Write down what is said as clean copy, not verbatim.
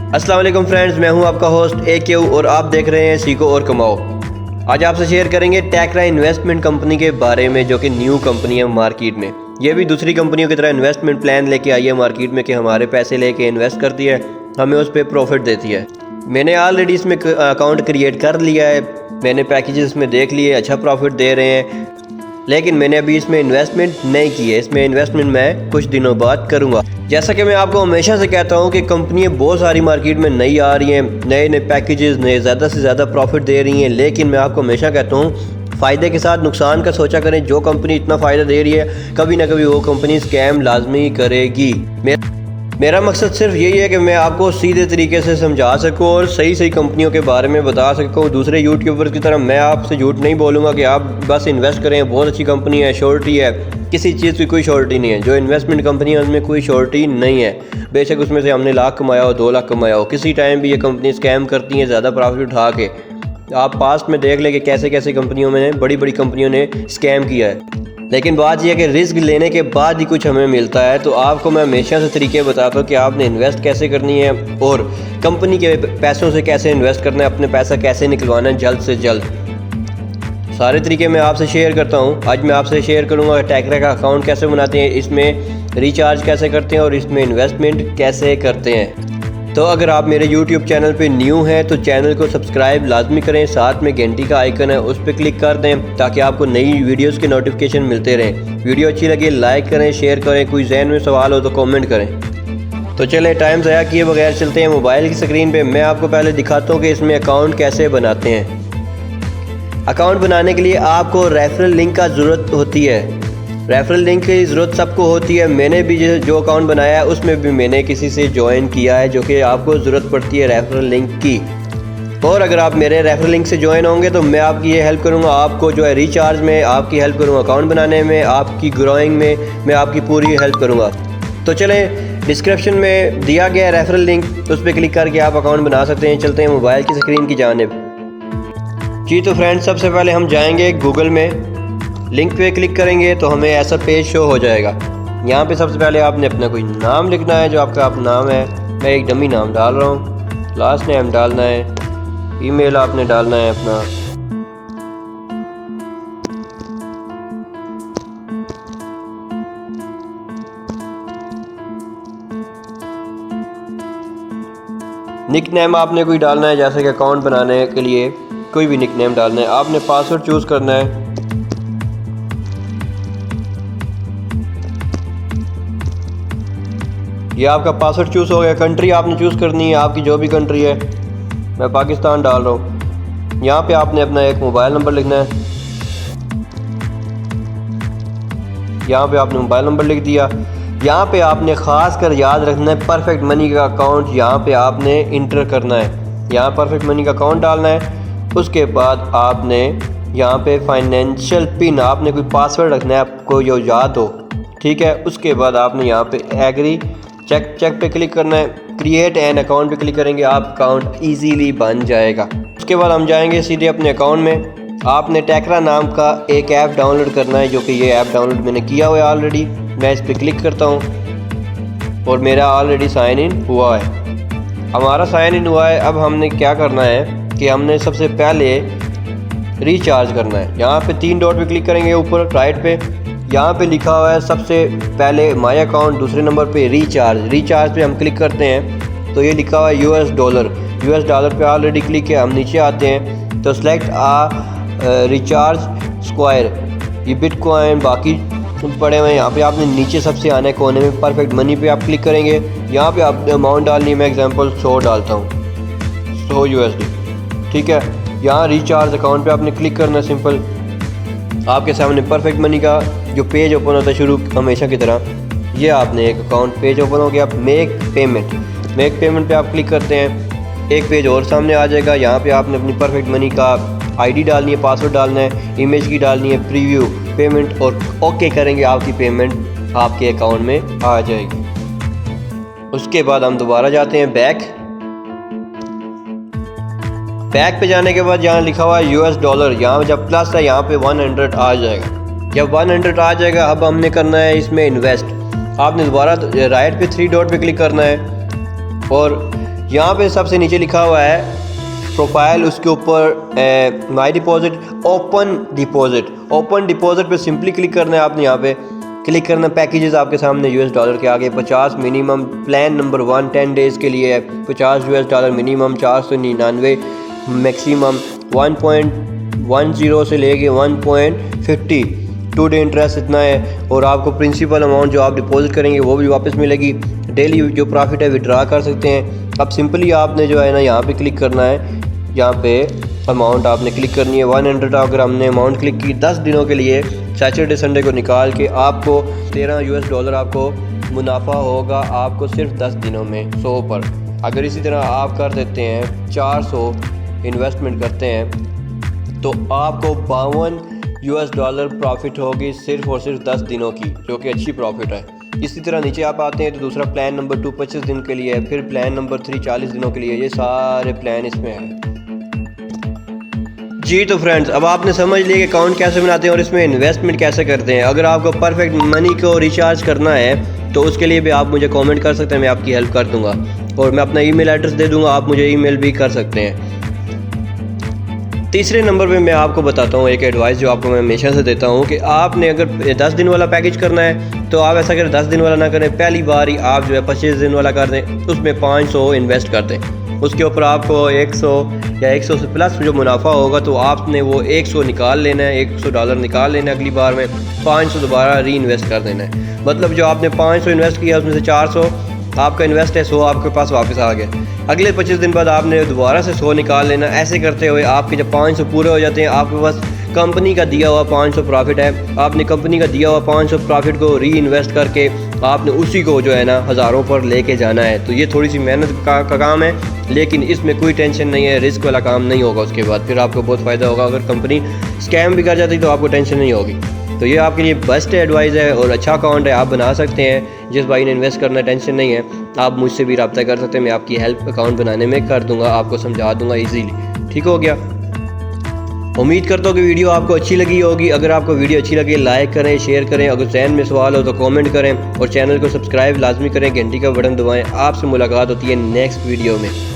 अस्सलाम वालेकुम फ्रेंड्स, मैं हूं आपका होस्ट AQ और आप देख रहे हैं सीखो और कमाओ। आज आपसे शेयर करेंगे टेक्रा इन्वेस्टमेंट कंपनी के बारे में, जो कि न्यू कंपनी है मार्केट में। ये भी दूसरी कंपनियों की तरह इन्वेस्टमेंट प्लान लेके आई है मार्केट में कि हमारे पैसे लेके इन्वेस्ट करती है, हमें उस पर प्रॉफिट देती है। मैंने ऑलरेडी इसमें अकाउंट क्रिएट कर लिया है, मैंने पैकेजेस इसमें देख लिए, अच्छा प्रॉफिट दे रहे हैं, लेकिन मैंने अभी इसमें इन्वेस्टमेंट नहीं की है। इसमें इन्वेस्टमेंट मैं कुछ दिनों बाद करूंगा। जैसा कि मैं आपको हमेशा से कहता हूं कि कंपनियां बहुत सारी मार्केट में नई आ रही हैं, नए नए पैकेजेस, नए ज़्यादा से ज़्यादा प्रॉफिट दे रही हैं, लेकिन मैं आपको हमेशा कहता हूं फ़ायदे के साथ नुकसान का सोचा करें। जो कंपनी इतना फ़ायदा दे रही है, कभी ना कभी वो कंपनी स्कैम लाजमी करेगी। मेरा मकसद सिर्फ यही है कि मैं आपको सीधे तरीके से समझा सकूं और सही सही कंपनियों के बारे में बता सकूं। दूसरे यूट्यूबर्स की तरह मैं आपसे झूठ नहीं बोलूँगा कि आप बस इन्वेस्ट करें, बहुत अच्छी कंपनी है, श्योरिटी है। किसी चीज़ की कोई श्योरिटी नहीं है। जो इन्वेस्टमेंट कंपनी है उसमें कोई श्योरिटी नहीं है। बेशक उसमें से हमने लाख कमाया हो, 2 लाख कमाया हो, किसी टाइम भी ये कंपनी स्कैम करती हैं ज़्यादा प्रॉफिट उठा के। आप पास्ट में देख लें कि कैसे कैसे कंपनियों में, बड़ी बड़ी कंपनियों ने स्कैम किया है। लेकिन बात यह है कि रिस्क लेने के बाद ही कुछ हमें मिलता है। तो आपको मैं हमेशा से तरीके बताता हूँ कि आपने इन्वेस्ट कैसे करनी है और कंपनी के पैसों से कैसे इन्वेस्ट करना है, अपने पैसा कैसे निकलवाना है जल्द से जल्द। सारे तरीके मैं आपसे शेयर करता हूँ। आज मैं आपसे शेयर करूँगा टेक्रा का अकाउंट कैसे बनाते हैं, इसमें रिचार्ज कैसे करते हैं और इसमें इन्वेस्टमेंट कैसे करते हैं। तो अगर आप मेरे YouTube चैनल पे न्यू हैं तो चैनल को सब्सक्राइब लाजमी करें, साथ में घंटी का आइकन है उस पर क्लिक कर दें ताकि आपको नई वीडियोस के नोटिफिकेशन मिलते रहें। वीडियो अच्छी लगे लाइक करें, शेयर करें, कोई जहन में सवाल हो तो कमेंट करें। तो चले टाइम ज़ाया किए बगैर चलते हैं मोबाइल की स्क्रीन पे। मैं आपको पहले दिखाता हूँ कि इसमें अकाउंट कैसे बनाते हैं। अकाउंट बनाने के लिए आपको रेफरल लिंक का ज़रूरत होती है। रेफरल लिंक की ज़रूरत सबको होती है। मैंने भी जो अकाउंट बनाया है उसमें भी मैंने किसी से ज्वाइन किया है, जो कि आपको ज़रूरत पड़ती है रेफरल लिंक की। और अगर आप मेरे रेफरल लिंक से ज्वाइन होंगे तो मैं आपकी ये हेल्प करूँगा, आपको जो है रिचार्ज में आपकी हेल्प करूँगा, अकाउंट बनाने में, आपकी ग्रोइंग में मैं आपकी पूरी हेल्प करूँगा। तो चलें, डिस्क्रिप्शन में दिया गया रेफरल लिंक, उस पर क्लिक करके आप अकाउंट बना सकते हैं। चलते हैं मोबाइल की स्क्रीन की जानिब। जी तो फ्रेंड्स, सबसे पहले हम जाएंगे गूगल में, लिंक पे क्लिक करेंगे तो हमें ऐसा पेज शो हो जाएगा। यहाँ पे सबसे पहले आपने अपना कोई नाम लिखना है, जो आपका नाम है। मैं एक डमी नाम डाल रहा हूँ। लास्ट नेम डालना है, ईमेल आपने डालना है अपना। निक नेम आपने कोई डालना है, जैसे कि अकाउंट बनाने के लिए कोई भी निक नेम डालना है। आपने पासवर्ड चूज़ करना है। ये आपका पासवर्ड चूज़ हो गया। कंट्री आपने चूज़ करनी है, आपकी जो भी कंट्री है। मैं पाकिस्तान डाल रहा हूँ। यहाँ पे आपने अपना एक मोबाइल नंबर लिखना है। यहाँ पे आपने मोबाइल नंबर लिख दिया। यहाँ पे आपने ख़ास कर याद रखना है परफेक्ट मनी का अकाउंट यहाँ पे आपने इंटर करना है। यहाँ परफेक्ट मनी का अकाउंट डालना है। उसके बाद आपने यहाँ पे फाइनेंशियल पिन, आपने कोई पासवर्ड रखना है आपको जो याद हो, ठीक है। उसके बाद आपने यहाँ पे एग्री चेक पे क्लिक करना है। क्रिएट एन अकाउंट पे क्लिक करेंगे, आप अकाउंट इजीली बन जाएगा। उसके बाद हम जाएंगे सीधे अपने अकाउंट में। आपने टेक्रा नाम का एक ऐप डाउनलोड करना है, जो कि ये ऐप डाउनलोड मैंने किया हुआ है ऑलरेडी। मैं इस पर क्लिक करता हूँ और मेरा ऑलरेडी साइन इन हुआ है। हमारा साइन इन हुआ है। अब हमने क्या करना है कि हमने सबसे पहले रिचार्ज करना है। यहाँ पे 3 डॉट पे क्लिक करेंगे ऊपर राइट पे। यहाँ पे लिखा हुआ है सबसे पहले माय अकाउंट, दूसरे नंबर पे रिचार्ज पे हम क्लिक करते हैं तो ये लिखा हुआ है US डॉलर पे ऑलरेडी क्लिक है। हम नीचे आते हैं तो सिलेक्ट रिचार्ज स्क्वायर, ये बिटकॉइन बाकी पड़े हुए हैं। यहाँ पे आपने नीचे सबसे आने कोने में परफेक्ट मनी पे आप क्लिक करेंगे। यहाँ पे आपने अमाउंट डालनी है। मैं एग्जांपल 100 डालता हूँ, 100 USD, ठीक है। यहाँ रिचार्ज अकाउंट पे आपने क्लिक करना है। सिंपल आपके सामने परफेक्ट मनी का जो पेज ओपन होता है शुरू हमेशा की तरह, ये आपने एक अकाउंट पेज ओपन हो गया। मेक पेमेंट पे आप क्लिक करते हैं, एक पेज और सामने आ जाएगा। यहाँ पे आपने अपनी परफेक्ट मनी का ID डालनी है, पासवर्ड डालना है, इमेज की डालनी है, प्रीव्यू पेमेंट, और ओके करेंगे, आपकी पेमेंट आपके अकाउंट में आ जाएगी। उसके बाद हम दोबारा जाते हैं बैक पे जाने के बाद यहाँ लिखा हुआ है US डॉलर, यहाँ जब प्लस है यहाँ पे 100 आ जाएगा। जब 100 आ जाएगा अब हमने करना है इसमें इन्वेस्ट। आपने दोबारा राइट पे 3 डॉट पे क्लिक करना है और यहाँ पे सबसे नीचे लिखा हुआ है प्रोफाइल, उसके ऊपर माई डिपॉजिट, ओपन डिपॉजिट पे सिंपली क्लिक करना है आपने। यहाँ पे क्लिक करना, पैकेजेस आपके सामने यूएस डॉलर के आगे 50 मिनिमम, प्लान नंबर 1 10 डेज़ के लिए है, 50 यूएस डॉलर मिनिमम, 499 मैक्सिमम, 1.10 से लेके 1.50 2 डे इंटरेस्ट इतना है। और आपको प्रिंसिपल अमाउंट जो आप डिपॉजिट करेंगे वो भी वापस मिलेगी। डेली जो प्रॉफिट है विड्रा कर सकते हैं। अब सिंपली आपने जो है ना यहाँ पे क्लिक करना है, यहाँ पे अमाउंट आपने क्लिक करनी है 100। अगर हमने अमाउंट क्लिक की 10 दिनों के लिए, सैटरडे संडे को निकाल के आपको 13 यूएस डॉलर आपको मुनाफा होगा आपको सिर्फ 10 दिनों में 100 पर। अगर इसी तरह आप कर देते हैं 400 इन्वेस्टमेंट करते हैं तो आपको 52 यूएस डॉलर प्रॉफिट होगी सिर्फ और सिर्फ 10 दिनों की, जो कि अच्छी प्रॉफिट है। इसी तरह नीचे आप आते हैं तो दूसरा प्लान नंबर 2 25 दिन के लिए है, फिर प्लान नंबर 3 40 दिनों के लिए। ये सारे प्लान इसमें हैं जी। तो फ्रेंड्स, अब आपने समझ लिया कि अकाउंट कैसे बनाते हैं और इसमें इन्वेस्टमेंट कैसे करते हैं। अगर आपको परफेक्ट मनी को रिचार्ज करना है तो उसके लिए भी आप मुझे कमेंट कर सकते हैं, मैं आपकी हेल्प कर दूंगा और मैं अपना ईमेल एड्रेस दे दूंगा, आप मुझे ईमेल भी कर सकते हैं। तीसरे नंबर पे मैं आपको बताता हूँ एक एडवाइस जो आपको मैं हमेशा से देता हूँ कि आपने अगर 10 दिन वाला पैकेज करना है तो आप ऐसा करें 10 दिन वाला ना करें, पहली बार ही आप जो है 25 दिन वाला कर दें, उसमें 500 इन्वेस्ट कर दें। उसके ऊपर आपको 100 या 100 से प्लस जो मुनाफा होगा तो आपने वो 100 निकाल लेना है, 100 डॉलर निकाल लेना है। अगली बार में 500 दोबारा री इन्वेस्ट कर देना है। मतलब जो आपने 500 इन्वेस्ट किया उसमें से 400 आपका इन्वेस्ट है, 100 आपके पास वापस आ गया। अगले 25 दिन बाद आपने दोबारा से 100 निकाल लेना। ऐसे करते हुए आपके जब 500 पूरे हो जाते हैं, आपके पास कंपनी का दिया हुआ 500 प्रॉफिट है, आपने कंपनी का दिया हुआ 500 प्रॉफिट को री इन्वेस्ट करके आपने उसी को जो है ना हज़ारों पर लेके जाना है। तो ये थोड़ी सी मेहनत का काम है, लेकिन इसमें कोई टेंशन नहीं है, रिस्क वाला काम नहीं होगा। उसके बाद फिर आपको बहुत फ़ायदा होगा। अगर कंपनी स्कैम भी कर जाती तो आपको टेंशन नहीं होगी। तो ये आपके लिए बेस्ट एडवाइस है और अच्छा अकाउंट है, आप बना सकते हैं। जिस भाई ने इन्वेस्ट करना टेंशन नहीं है, आप मुझसे भी रब्ता कर सकते हैं, मैं आपकी हेल्प अकाउंट बनाने में कर दूंगा, आपको समझा दूंगा इजीली। ठीक हो गया। उम्मीद करता हूँ कि वीडियो आपको अच्छी लगी होगी। अगर आपको वीडियो अच्छी लगी लाइक करें, शेयर करें, अगर जहन में सवाल हो तो कमेंट करें और चैनल को सब्सक्राइब लाजमी करें, घंटी का बटन दबाएं। आपसे मुलाकात होती है नेक्स्ट वीडियो में।